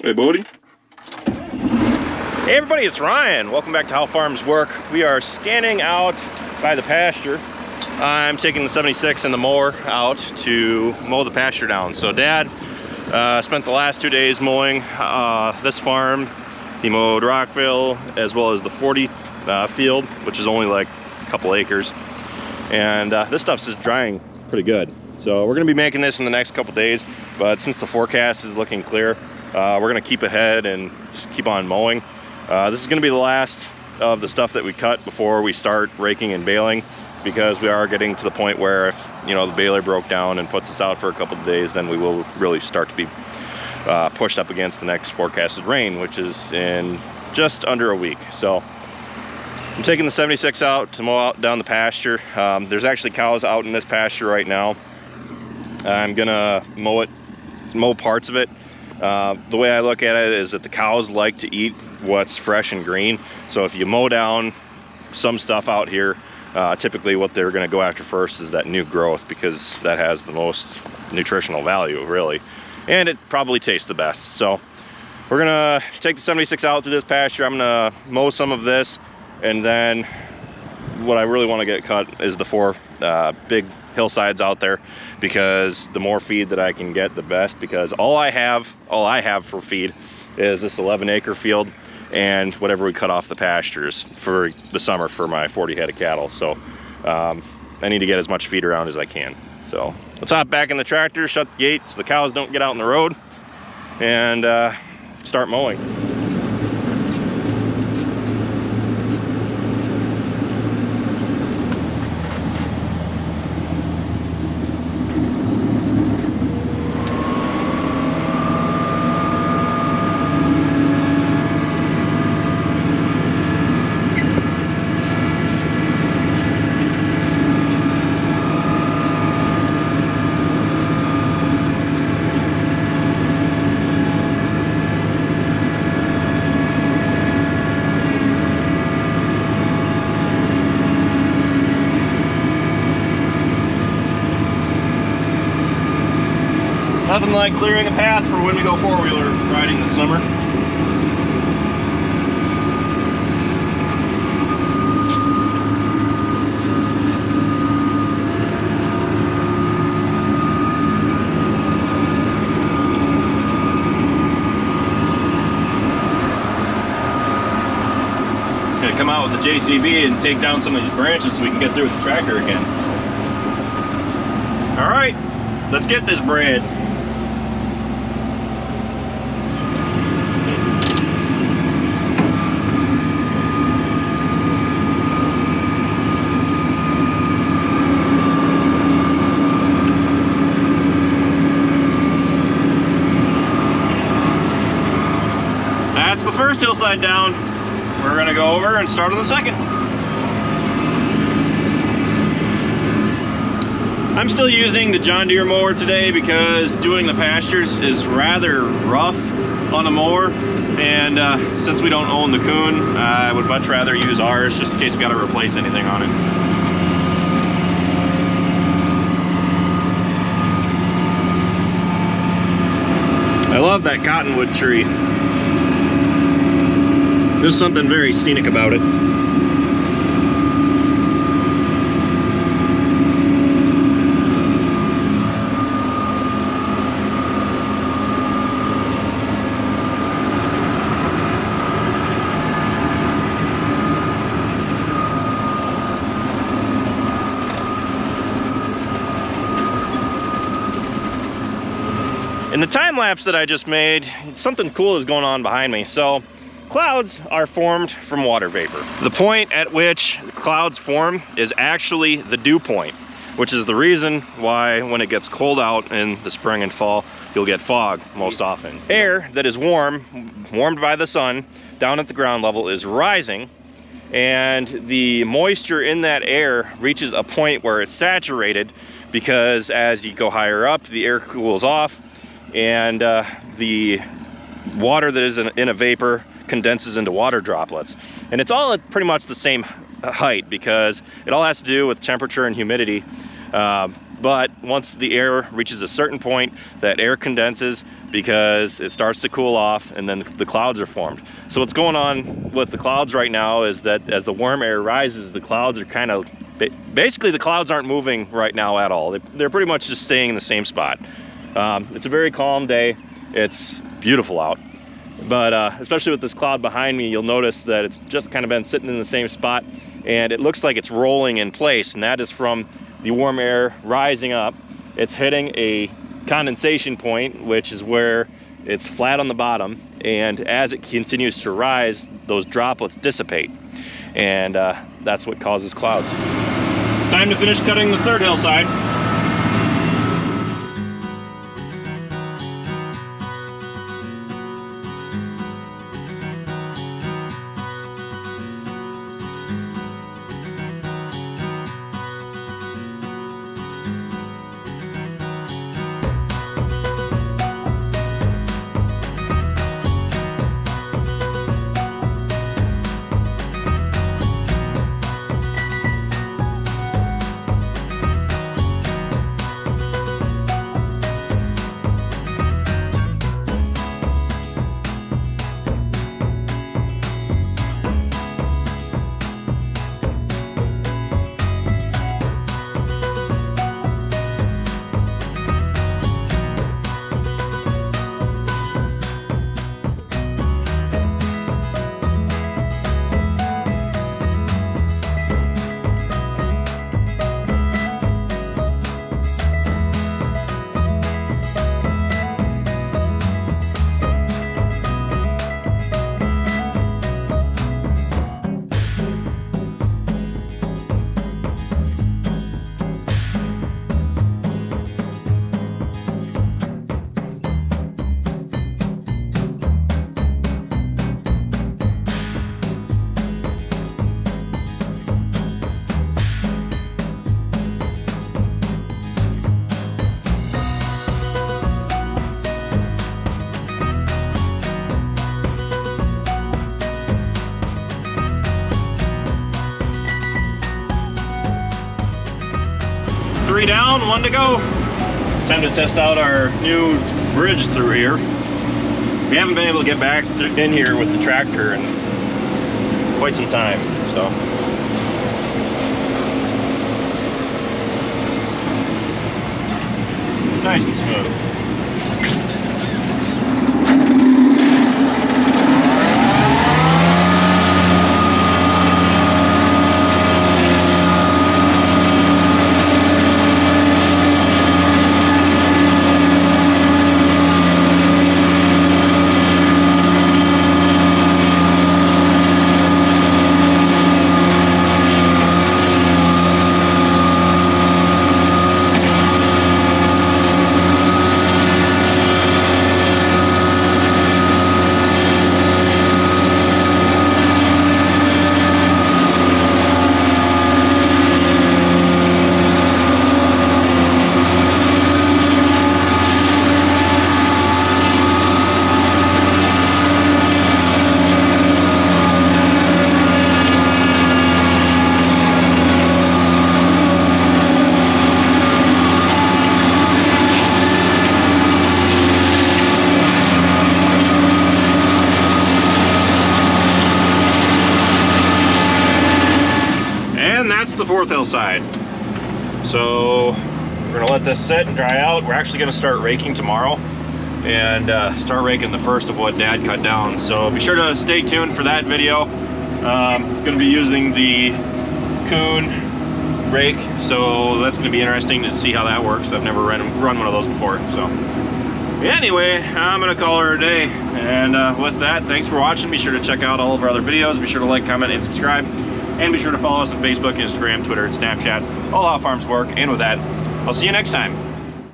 Hey, buddy. Hey everybody, it's Ryan. Welcome back to How Farms Work. We are standing out by the pasture. I'm taking the 76 and the mower out to mow the pasture down. So Dad spent the last 2 days mowing this farm. He mowed Rockville as well as the 40 field, which is only like a couple acres. And this stuff's just drying pretty good. So we're gonna be making this in the next couple days, but since the forecast is looking clear, we're gonna keep ahead and just keep on mowing. This is gonna be the last of the stuff that we cut before we start raking and baling, because we are getting to the point where if, you know, the baler broke down and puts us out for a couple of days, then we will really start to be pushed up against the next forecasted rain, which is in just under a week. So I'm taking the 76 out to mow out down the pasture. There's actually cows out in this pasture right now. I'm gonna mow parts of it. The way I look at it is that the cows like to eat what's fresh and green. So if you mow down some stuff out here, typically what they're going to go after first is that new growth, because that has the most nutritional value, really, and it probably tastes the best. So we're gonna take the 76 out to this pasture. I'm gonna mow some of this, and then what I really want to get cut is the 4 big hillsides out there, because the more feed that I can get, the best. Because all I have for feed is this 11-acre field and whatever we cut off the pastures for the summer for my 40 head of cattle. So I need to get as much feed around as I can. So let's hop back in the tractor, shut the gate so the cows don't get out in the road, and start mowing. Nothing like clearing a path for when we go four-wheeler riding this summer. Gonna come out with the JCB and take down some of these branches so we can get through with the tractor again. All right, let's get this bread. That's the first hillside down. We're gonna go over and start on the second. I'm still using the John Deere mower today because doing the pastures is rather rough on a mower, and since we don't own the Kuhn, I would much rather use ours just in case we gotta replace anything on it. I love that cottonwood tree. There's something very scenic about it. In the time lapse that I just made, something cool is going on behind me. So clouds are formed from water vapor. The point at which clouds form is actually the dew point, which is the reason why when it gets cold out in the spring and fall, you'll get fog most often. Air that is warmed by the sun down at the ground level is rising, and the moisture in that air reaches a point where it's saturated, because as you go higher up, the air cools off, and the water that is in a vapor condenses into water droplets. And it's all at pretty much the same height, because it all has to do with temperature and humidity. But once the air reaches a certain point, that air condenses because it starts to cool off, and then the clouds are formed. So what's going on with the clouds right now is that as the warm air rises, the clouds are kind of, basically the clouds aren't moving right now at all. They're pretty much just staying in the same spot. It's a very calm day. It's beautiful out. But especially with this cloud behind me, you'll notice that it's just kind of been sitting in the same spot, and it looks like it's rolling in place, and that is from the warm air rising up. It's hitting a condensation point, which is where it's flat on the bottom, and as it continues to rise, those droplets dissipate, and that's what causes clouds. Time to finish cutting the third hillside. Three down, one to go. Time to test out our new bridge through here. We haven't been able to get back in here with the tractor in quite some time, so. Nice and smooth. The fourth hillside. So we're gonna let this sit and dry out. We're actually gonna start raking tomorrow and start raking the first of what Dad cut down. So be sure to stay tuned for that video. Gonna be using the Kuhn rake, so that's gonna be interesting to see how that works. I've never run one of those before. So anyway, I'm gonna call her a day. And with that, thanks for watching. Be sure to check out all of our other videos. Be sure to like, comment, and subscribe. And be sure to follow us on Facebook, Instagram, Twitter, and Snapchat. All how farms work. And with that, I'll see you next time.